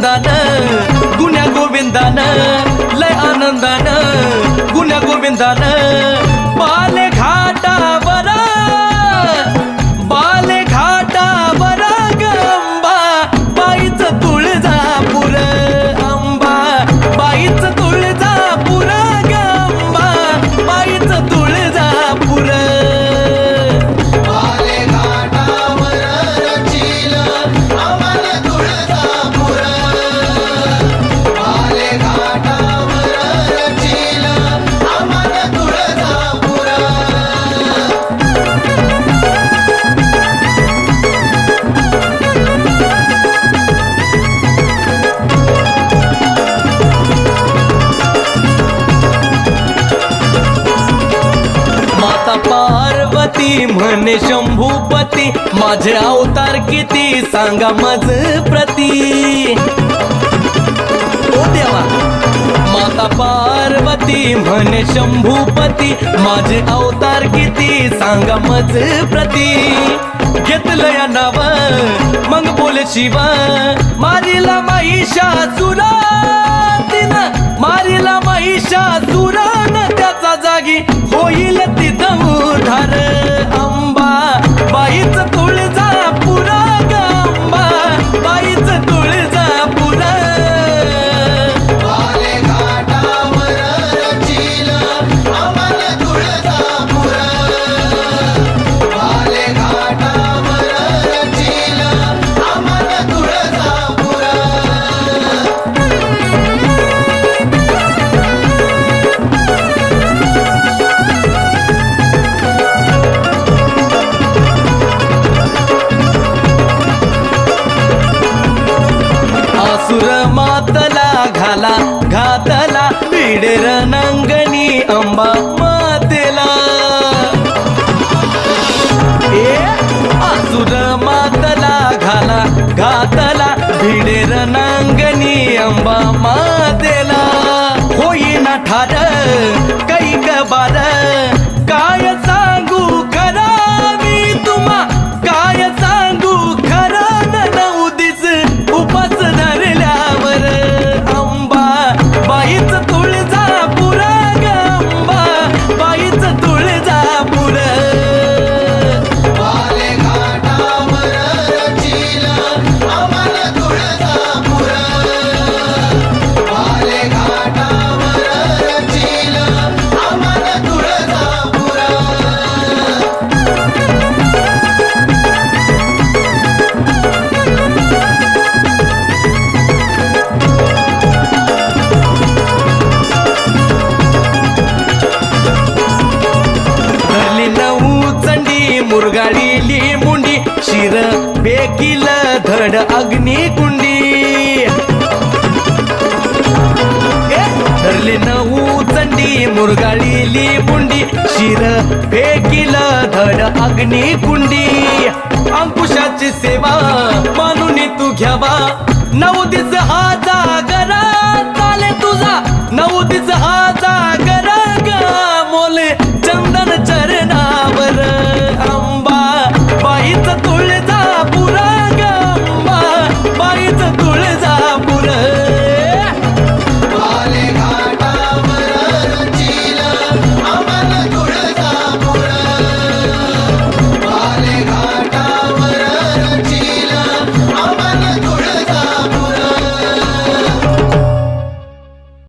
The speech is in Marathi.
आनंदानं गुण्या गोविंदानं लय आनंदानं गुण्या गोविंदानं बाले घाटावर गंबा बाईच तुळजापूर अंबा बाईच तुळजापूर गंबा बाईच तुळजापूर पार्वती म्हणे शंभूपती माझे अवतार किती सांगा मज प्रती ओ देवा माता पार्वती म्हणे शंभूपती माझे अवतार किती सांगा मज प्रती घेतलं या नाव मग बोले शिव मारिला महिषासुरा तिनं मारिला महिषासुरान त्याचा जागी होईल तिथं उधार अंबा बाईच तुळजापूर गंबा बाईच तुळजापूर मातला घाला घातला बिडेर नंगनी अंबा मातेला आसुर मातला घाला घातला बिडेर नंगनी अंबा मातेला होईना ठार कैक बार काय सांगू खरा मी तुम्हा काय सांगू खरा नऊ दिस उपास धरल्यावर अंबा बाईच तुळजापूर गंबा बाईच तुळजापूर मुरगाळीली मुंडी शिर बेकील धड अग्निकुंडी धरली नऊ चंडी मुरगाळीली मुंडी शिर बेकील धड अग्निकुंडी अंकुशाची सेवा मानून तू घ्यावा नऊ दिस हा जागरा चाले तुझा नऊ दिस हा जागरा ग मोले